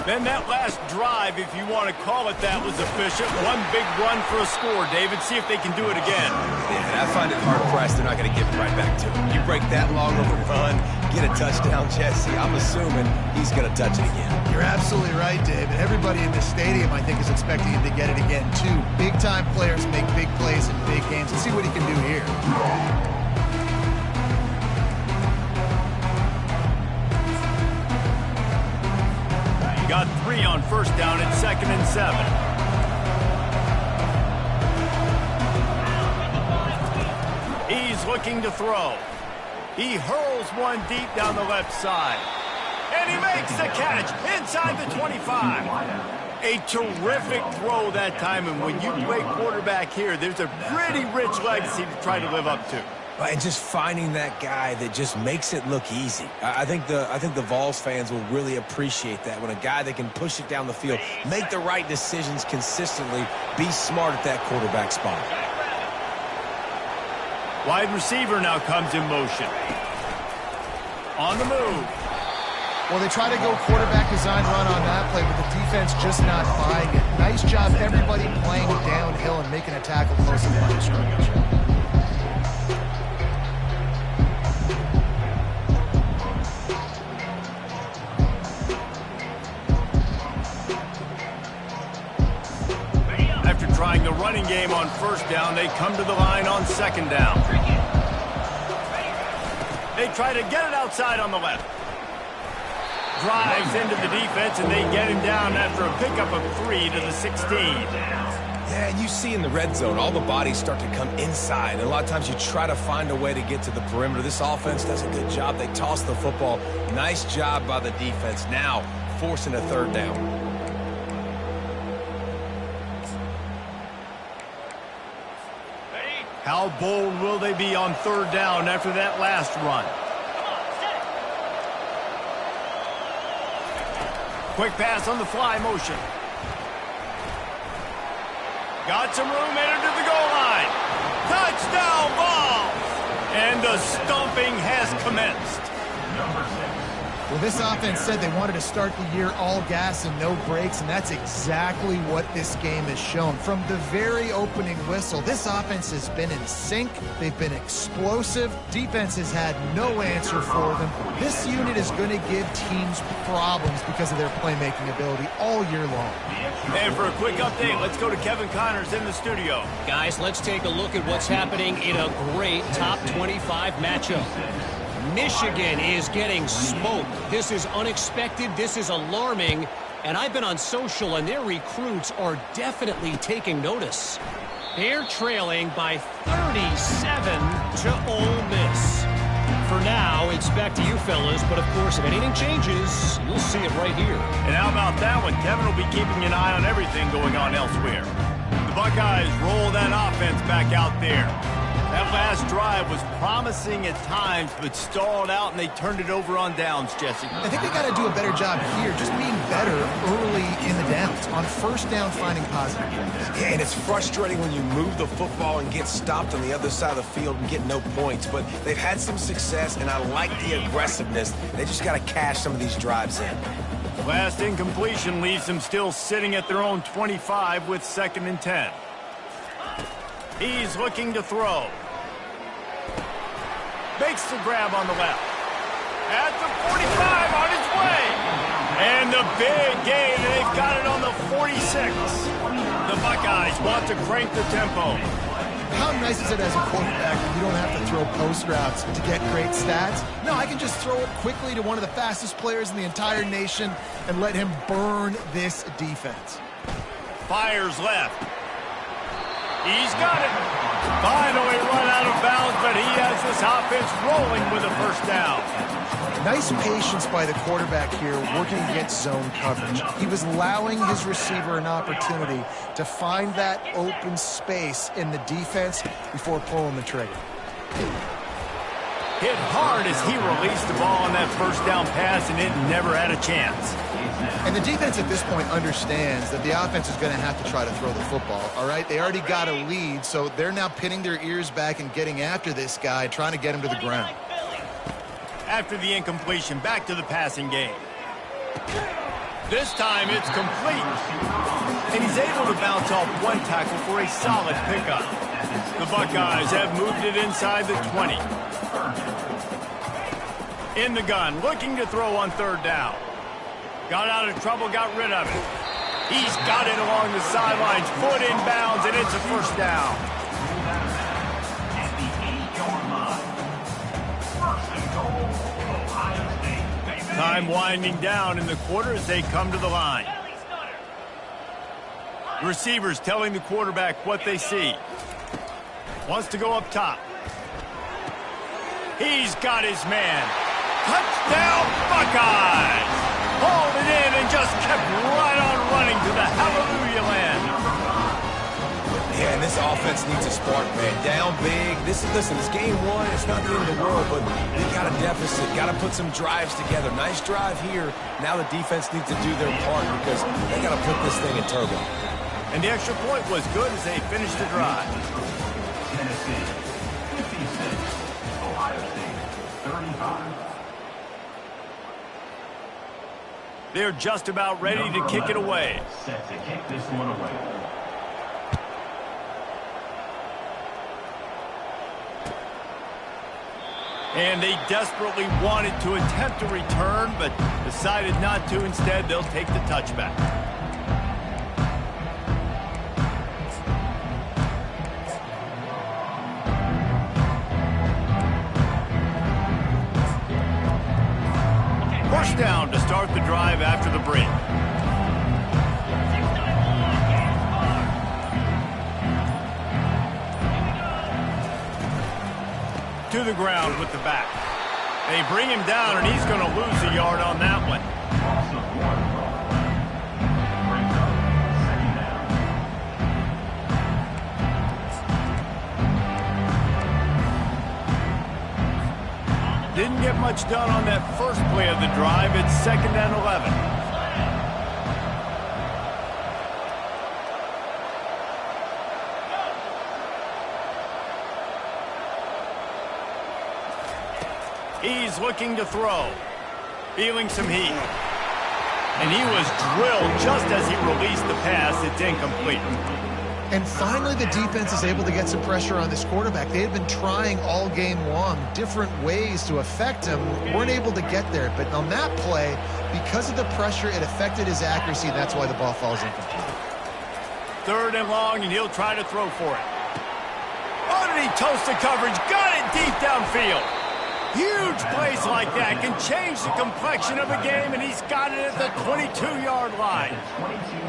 Then that last drive, if you want to call it that, was efficient. One big run for a score. David, see if they can do it again. Yeah, I find it hard-pressed. They're not going to give it right back to him. You break that long of a run, get a touchdown, Jesse, I'm assuming he's going to touch it again. You're absolutely right, David. Everybody in this stadium, I think, is expecting him to get it again, too. Big-time players make big plays in big games. Let's see what he can do here. Got 3 on 1st down at 2nd and 7. He's looking to throw. He hurls one deep down the left side. And he makes the catch inside the 25. A terrific throw that time, and when you play quarterback here, there's a pretty rich legacy to try to live up to. And just finding that guy that just makes it look easy. I think the Vols fans will really appreciate that when a guy that can push it down the field, make the right decisions consistently, be smart at that quarterback spot. Wide receiver now comes in motion. On the move. Well, they try to go quarterback design run on that play, but the defense just not buying it. Nice job, everybody playing downhill and making a tackle close to the line of scrimmage. running game on first down. They come to the line on second down. They try to get it outside on the left. Drives into the defense, and they get him down after a pickup of 3 to the 16. Yeah, and you see in the red zone, all the bodies start to come inside. And a lot of times you try to find a way to get to the perimeter. This offense does a good job. They toss the football. Nice job by the defense. Now forcing a third down. How bold will they be on third down after that last run? Quick pass on the fly motion. Got some room, entered to the goal line. Touchdown ball! And the stomping has commenced. Well, this offense said they wanted to start the year all gas and no brakes, and that's exactly what this game has shown. From the very opening whistle, this offense has been in sync. They've been explosive. Defense has had no answer for them. This unit is going to give teams problems because of their playmaking ability all year long. And for a quick update, let's go to Kevin Connors in the studio. Guys, let's take a look at what's happening in a great top 25 matchup. Michigan is getting smoked. This is unexpected. This is alarming. And I've been on social, and their recruits are definitely taking notice. They're trailing by 37 to Ole Miss. For now, it's back to you fellas, but of course, if anything changes, you'll see it right here. And how about that one? Kevin will be keeping an eye on everything going on elsewhere. The Buckeyes roll that offense back out there. That last drive was promising at times, but stalled out, and they turned it over on downs, Jesse. I think they got to do a better job here, just being better early in the downs. On first down, finding positive plays. Yeah, and it's frustrating when you move the football and get stopped on the other side of the field and get no points. But they've had some success, and I like the aggressiveness. They just got to cash some of these drives in. Last incompletion leaves them still sitting at their own 25 with 2nd and 10. He's looking to throw. Makes the grab on the left. At the 45, on his way. And the big gain, and they've got it on the 46. The Buckeyes want to crank the tempo. How nice is it as a quarterback when you don't have to throw post routes to get great stats? No, I can just throw it quickly to one of the fastest players in the entire nation and let him burn this defense. Fires left. He's got it. Finally run out of bounds, but he has this offense rolling with a first down. Nice patience by the quarterback here, working against zone coverage. He was allowing his receiver an opportunity to find that open space in the defense before pulling the trigger. Hit hard as he released the ball on that first down pass, and it never had a chance. And the defense at this point understands that the offense is going to have to try to throw the football, all right? They already got a lead, so they're now pinning their ears back and getting after this guy, trying to get him to the ground. After the incompletion, back to the passing game. This time it's complete. And he's able to bounce off one tackle for a solid pickup. The Buckeyes have moved it inside the 20. In the gun, looking to throw on third down. Got out of trouble, got rid of it. He's got it along the sidelines, foot in bounds, and it's a first down. At the 8-yard line. First and goal, Ohio State. Time winding down in the quarter as they come to the line. Receivers telling the quarterback what they see. Wants to go up top. He's got his man. Touchdown, Buckeyes! Hauled it in and just kept right on running to the hallelujah land. Yeah, and this offense needs a spark, man. Down big. Listen, it's game one. It's not the end of the world, but they got a deficit. Got to put some drives together. Nice drive here. Now the defense needs to do their part because they got to put this thing in turbo. And the extra point was good as they finished the drive. Tennessee, 56. Ohio State, 35. They're just about ready to kick it away. Set to kick this one away. And they desperately wanted to attempt a return, but decided not to. Instead, they'll take the touchback. First down to start the drive after the break. To the ground with the back. They bring him down, and he's going to lose a yard on that one. Didn't get much done on that first play of the drive. It's 2nd and 11. He's looking to throw. Feeling some heat. And he was drilled just as he released the pass. It's incomplete. And finally, the defense is able to get some pressure on this quarterback. They had been trying all game long different ways to affect him. Weren't able to get there. But on that play, because of the pressure, it affected his accuracy. That's why the ball falls incomplete. 3rd and long, and he'll try to throw for it. Oh, did he toast the coverage? Got it deep downfield. Huge plays like that can change the complexion of a game, and he's got it at the 22-yard line.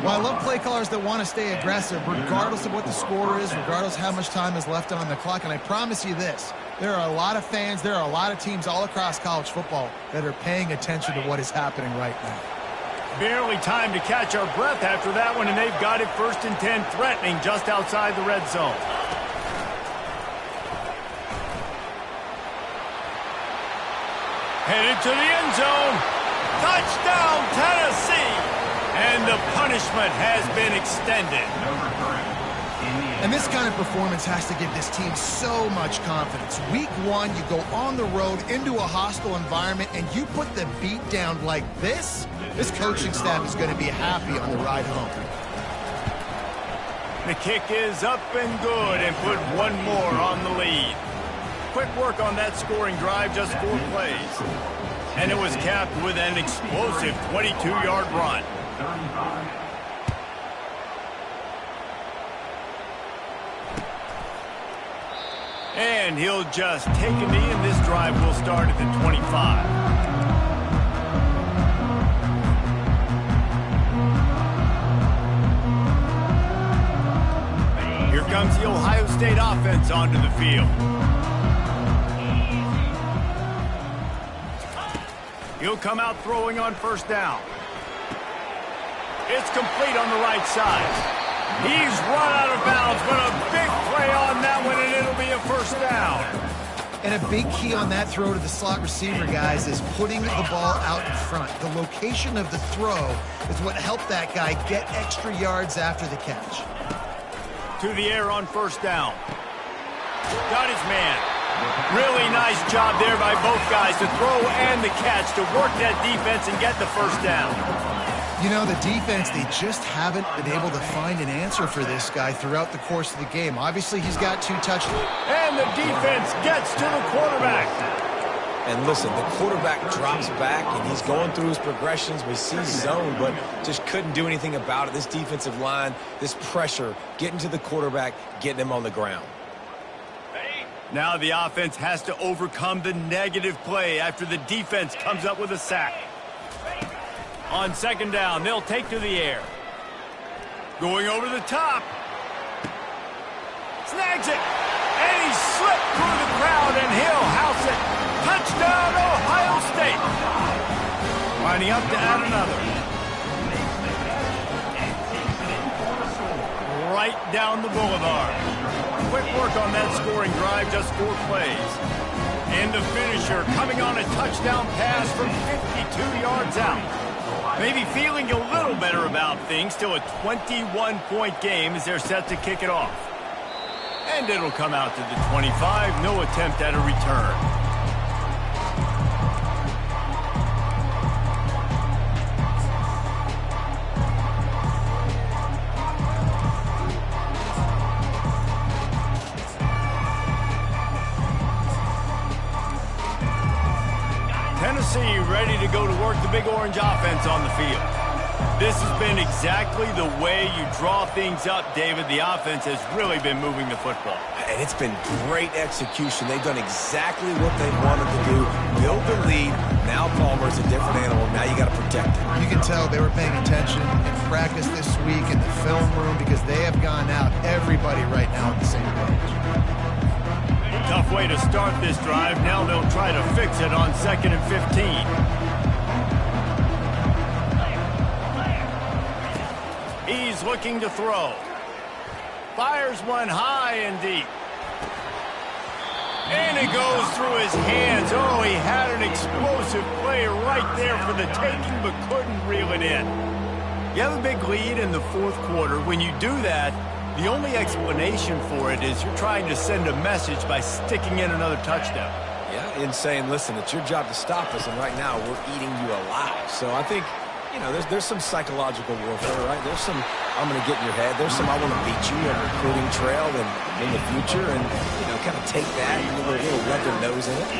Well, I love play callers that want to stay aggressive, regardless of what the score is, regardless how much time is left on the clock. And I promise you this, there are a lot of fans, there are a lot of teams all across college football that are paying attention to what is happening right now. Barely time to catch our breath after that one, and they've got it 1st and 10, threatening just outside the red zone. Headed to the end zone. Touchdown, Tennessee. And the punishment has been extended. And this kind of performance has to give this team so much confidence. Week 1, you go on the road into a hostile environment, and you put the beat down like this. This coaching staff is going to be happy on the ride home. The kick is up and good, and put one more on the lead. Quick work on that scoring drive, just 4 plays. And it was capped with an explosive 22-yard run. And he'll just take a knee, and this drive will start at the 25. Here comes the Ohio State offense onto the field. He'll come out throwing on 1st down. It's complete on the right side. He's run out of bounds, but a big play on that one, and it'll be a 1st down. And a big key on that throw to the slot receiver, guys, is putting the ball out in front. The location of the throw is what helped that guy get extra yards after the catch. To the air on 1st down. Got his man. Really nice job there by both guys to throw and the catch to work that defense and get the 1st down. You know, the defense, they just haven't been able to find an answer for this guy throughout the course of the game. Obviously, he's got 2 touchdowns. And the defense gets to the quarterback. And listen, the quarterback drops back, and he's going through his progressions. We see zone, but just couldn't do anything about it. This defensive line, this pressure, getting to the quarterback, getting him on the ground. Now the offense has to overcome the negative play after the defense comes up with a sack. On 2nd down, they'll take to the air. Going over the top. Snags it. And he slipped through the crowd, and he'll house it. Touchdown, Ohio State. Lining up to add another. Right down the boulevard. Quick work on that scoring drive, just 4 plays. And the finisher coming on a touchdown pass from 52 yards out. Maybe feeling a little better about things. Still a 21-point game as they're set to kick it off. And it'll come out to the 25. No attempt at a return. Tennessee ready to go to work the Big Orange offense on the field. This has been exactly the way you draw things up, David. The offense has really been moving the football. And it's been great execution. They've done exactly what they wanted to do, build the lead. Now Palmer's a different animal. Now you got to protect it. You can tell they were paying attention in practice this week in the film room because they have gone out, everybody right now on the same page. Tough way to start this drive. Now they'll try to fix it on 2nd and 15. He's looking to throw. Fires one high and deep. And it goes through his hands. Oh, he had an explosive play right there for the taking, but couldn't reel it in. You have a big lead in the 4th quarter. When you do that, the only explanation for it is you're trying to send a message by sticking in another touchdown. Yeah, and saying, listen, it's your job to stop us, and right now we're eating you alive. So I think, you know, there's some psychological warfare, right? There's some, I'm going to get in your head. There's some, I want to beat you on a recruiting trail and in the future, and, you know, kind of take that and little rub their nose in it.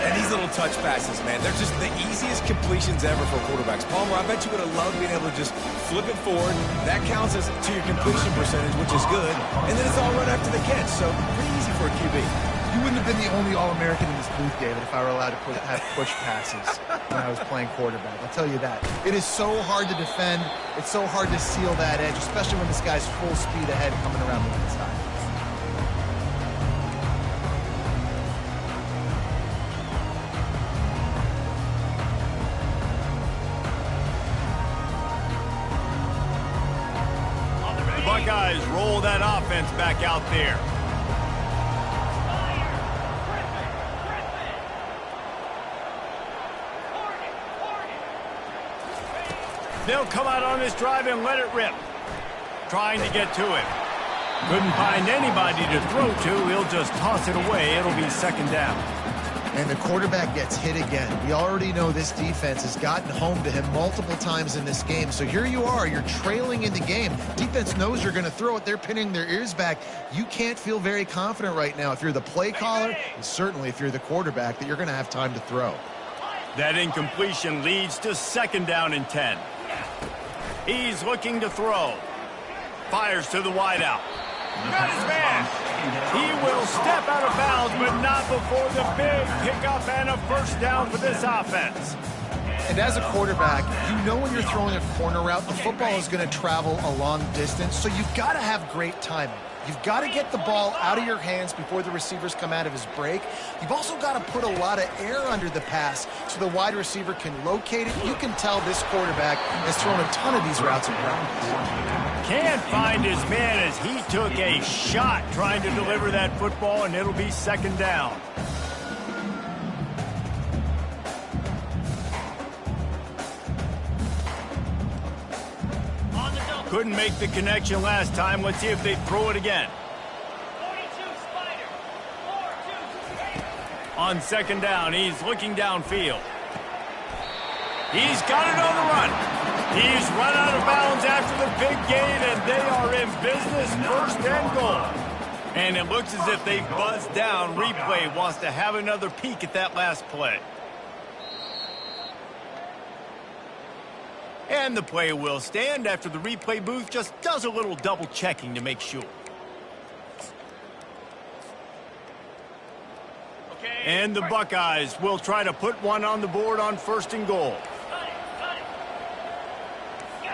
And these little touch passes, man, they're just the easiest completions ever for quarterbacks. Palmer, I bet you would have loved being able to just flip it forward. That counts as to your completion percentage, which is good. And then it's all run after the catch, so pretty easy for a QB. You wouldn't have been the only All-American in this booth, David, if I were allowed to have push passes when I was playing quarterback. I'll tell you that. It is so hard to defend. It's so hard to seal that edge, especially when this guy's full speed ahead coming around the inside. The Buckeyes roll that offense back out there. They'll come out on this drive and let it rip. Trying to get to him. Couldn't find anybody to throw to. He'll just toss it away. It'll be 2nd down. And the quarterback gets hit again. We already know this defense has gotten home to him multiple times in this game. So here you are. You're trailing in the game. Defense knows you're going to throw it. They're pinning their ears back. You can't feel very confident right now if you're the play caller, and certainly if you're the quarterback, that you're going to have time to throw. That incompletion leads to 2nd down and 10. He's looking to throw. Fires to the wideout. Got his man. He will step out of bounds, but not before the big pickup and a 1st down for this offense. And as a quarterback, you know when you're throwing a corner route, the football is going to travel a long distance, so you've got to have great timing. You've got to get the ball out of your hands before the receivers come out of his break. You've also got to put a lot of air under the pass so the wide receiver can locate it. You can tell this quarterback has thrown a ton of these routes in practice. Can't find his man as he took a shot trying to deliver that football, and it'll be 2nd down. Couldn't make the connection last time. Let's see if they throw it again. 42 Spider. 4-2. On 2nd down, he's looking downfield. He's got it on the run. He's run out of bounds after the big gain, and they are in business, 1st and goal. And it looks as if they've buzzed down. Replay wants to have another peek at that last play. And the play will stand after the replay booth just does a little double checking to make sure. And the Buckeyes will try to put one on the board on 1st and goal.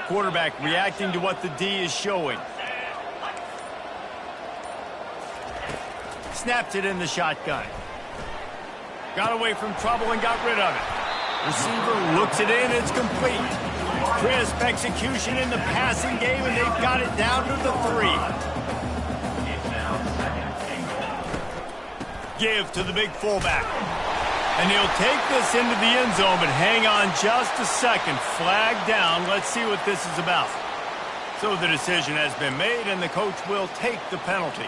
Quarterback reacting to what the D is showing. Snapped it in the shotgun. Got away from trouble and got rid of it. Receiver looks it in. It's complete. Crisp execution in the passing game, and they've got it down to the 3. Give to the big fullback. And he'll take this into the end zone, but hang on just a second. Flag down. Let's see what this is about. So the decision has been made, and the coach will take the penalty.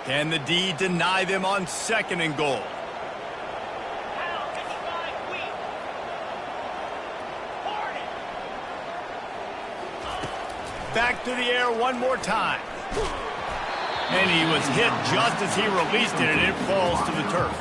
Can the D deny them on 2nd and goal? Back to the air one more time. And he was hit just as he released it, and it falls to the turf.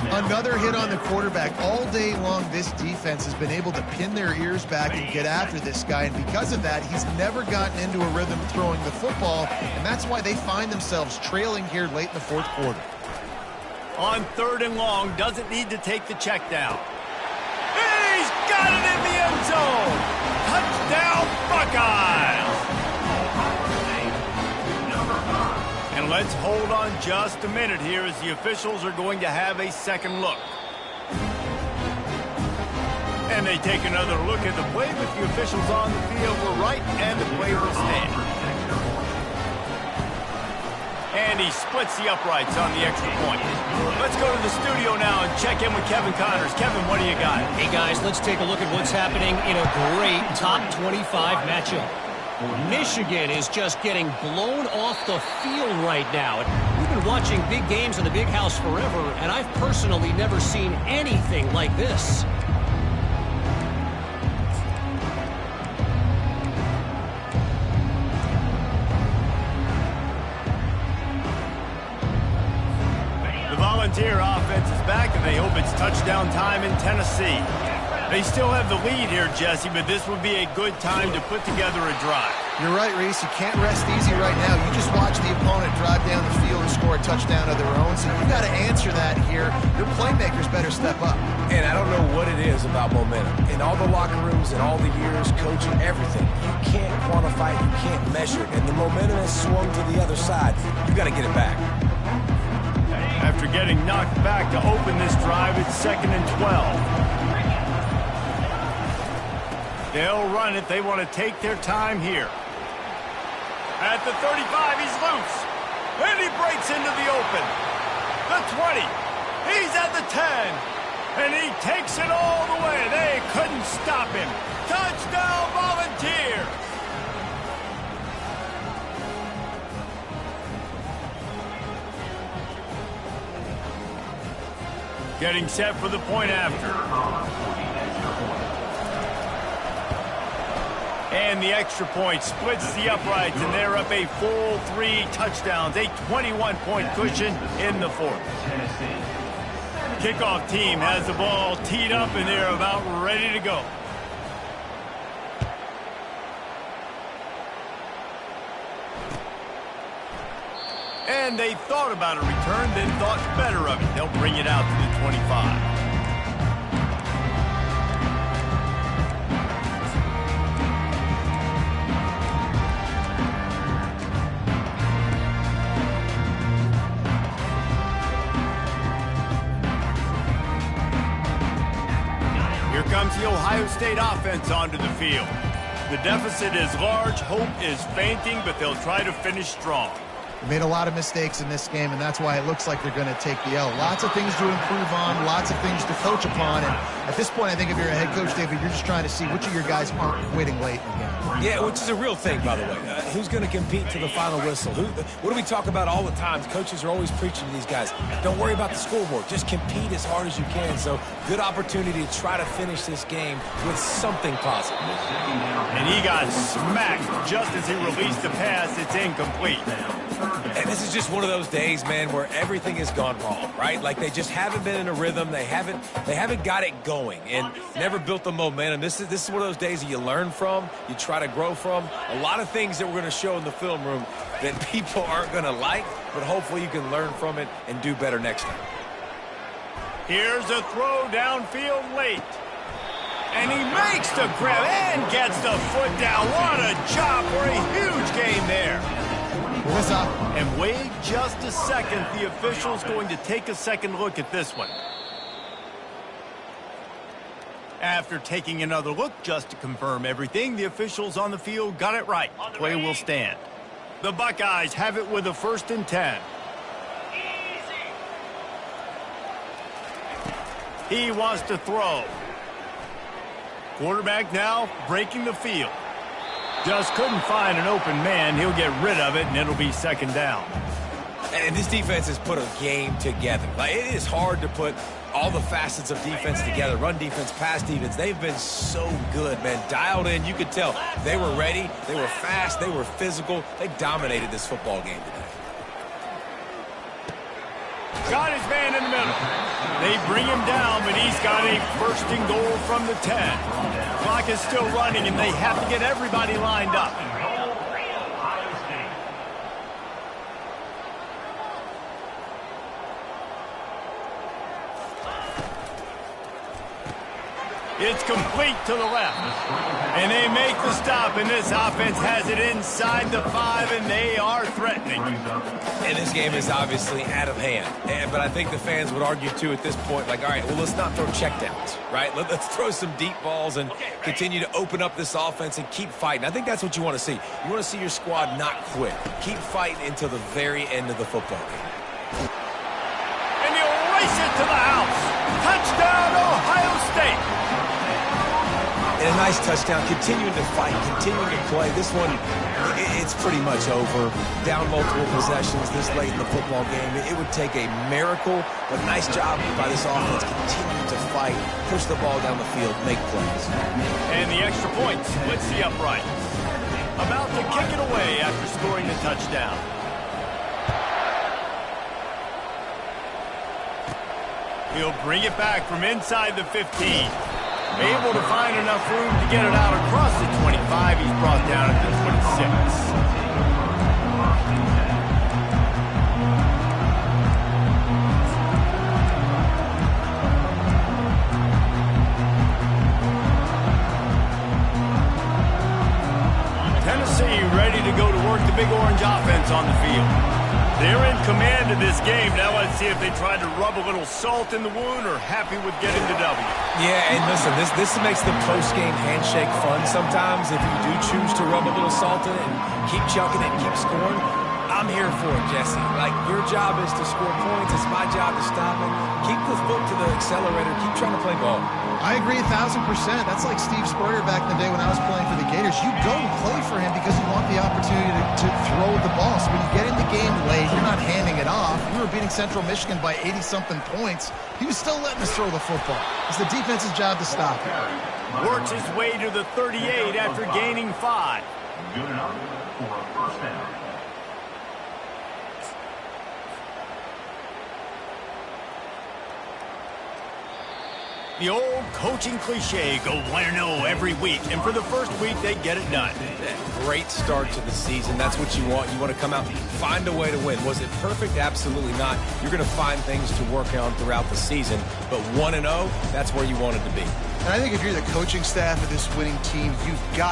Another hit on the quarterback. All day long, this defense has been able to pin their ears back and get after this guy, and because of that, he's never gotten into a rhythm throwing the football, and that's why they find themselves trailing here late in the fourth quarter. On 3rd and long, doesn't need to take the check down. He's got it in the end zone! Touchdown, Buckeyes! And let's hold on just a minute here as the officials are going to have a second look. And they take another look at the play, but the officials on the field were right, and the play will stand. And he splits the uprights on the extra point. Let's go to the studio now and check in with Kevin Connors. Kevin, what do you got? Hey, guys, let's take a look at what's happening in a great top 25 matchup. Michigan is just getting blown off the field right now. We've been watching big games in the big house forever, and I've personally never seen anything like this. The Volunteer offense is back, and they hope it's touchdown time in Tennessee. They still have the lead here, Jesse, but this would be a good time to put together a drive. You're right, Reese. You can't rest easy right now. You just watch the opponent drive down the field and score a touchdown of their own, so you got to answer that here. Your playmakers better step up. And I don't know what it is about momentum. In all the locker rooms and all the years, coaching, everything, you can't quantify it, you can't measure it. And the momentum has swung to the other side. You got to get it back. After getting knocked back to open this drive, it's 2nd and 12. They'll run it. They want to take their time here. At the 35, he's loose. And he breaks into the open. The 20. He's at the 10. And he takes it all the way. They couldn't stop him. Touchdown, Volunteer. Getting set for the point after. And the extra point splits the uprights, and they're up a full 3 touchdowns, a 21-point cushion in the fourth. Kickoff team has the ball teed up, and they're about ready to go. And they thought about a return, then thought better of it. They'll bring it out to the 25. Comes the Ohio State offense onto the field. The deficit is large, hope is fainting, but they'll try to finish strong. They made a lot of mistakes in this game, and that's why it looks like they're going to take the L. Lots of things to improve on, lots of things to coach upon, and at this point, I think if you're a head coach, David, you're just trying to see which of your guys aren't quitting late in the game. Yeah, which is a real thing, by the way. Who's going to compete to the final whistle? What do we talk about all the time? Coaches are always preaching to these guys. Don't worry about the scoreboard. Just compete as hard as you can. So, good opportunity to try to finish this game with something positive. And he got smacked just as he released the pass. It's incomplete. And this is just one of those days, man, where everything has gone wrong, right? Like they just haven't been in a rhythm. They haven't got it going and never built the momentum. This is one of those days that you learn from, you try to grow from. A lot of things that we're going to show in the film room that people aren't going to like, but hopefully you can learn from it and do better next time. Here's a throw downfield late. And he makes the grab and gets the foot down. What a job for a huge gain there. What's up? And wait just a second. The official's going to take a second look at this one. After taking another look just to confirm everything, the officials on the field got it right. Play will stand. The Buckeyes have it with a 1st and 10. He wants to throw. Quarterback now breaking the field. Just couldn't find an open man. He'll get rid of it, and it'll be 2nd down. And this defense has put a game together. Like, it is hard to put all the facets of defense together. Run defense, pass defense. They've been so good, man. Dialed in. You could tell they were ready. They were fast. They were physical. They dominated this football game today. Got his man in the middle. They bring him down, but he's got a first and goal from the 10. Clock is still running, and they have to get everybody lined up. It's complete to the left. And they make the stop, and this offense has it inside the 5, and they are threatening. And this game is obviously out of hand. But I think the fans would argue, too, at this point, like, all right, well, let's not throw checkdowns, right? Let's throw some deep balls and continue to open up this offense and keep fighting. I think that's what you want to see. You want to see your squad not quit. Keep fighting until the very end of the football game. And he'll race it to the house. Touchdown, Ohio State. And a nice touchdown, continuing to fight, continuing to play. This one, it's pretty much over. Down multiple possessions this late in the football game. It would take a miracle, but nice job by this offense continuing to fight, push the ball down the field, make plays. And the extra point splits the upright. About to kick it away after scoring the touchdown. He'll bring it back from inside the 15. Able to find enough room to get it out across the 25. He's brought down at the 26. Tennessee ready to go to work the Big Orange offense on the field. They're in command of this game. Now let's see if they try to rub a little salt in the wound or happy with getting the W. Yeah, and listen, this makes the post-game handshake fun sometimes if you do choose to rub a little salt in it and keep chucking it and keep scoring. I'm here for it, Jesse. Like, your job is to score points. It's my job to stop it. Keep the foot to the accelerator. Keep trying to play ball. I agree 1,000%. That's like Steve Spurrier back in the day when I was playing for the Gators. You go and play for him because you want the opportunity to throw the ball. So when you get in the game late, you're not handing it off. We were beating Central Michigan by 80-something points. He was still letting us throw the football. It's the defense's job to stop it. Works his way to the 38 after gaining 5. Good enough for a first down. The old coaching cliche, go 1-0 every week. And for the first week, they get it done. Great start to the season. That's what you want. You want to come out and find a way to win. Was it perfect? Absolutely not. You're going to find things to work on throughout the season. But 1-0, that's where you wanted to be. And I think if you're the coaching staff of this winning team, you've got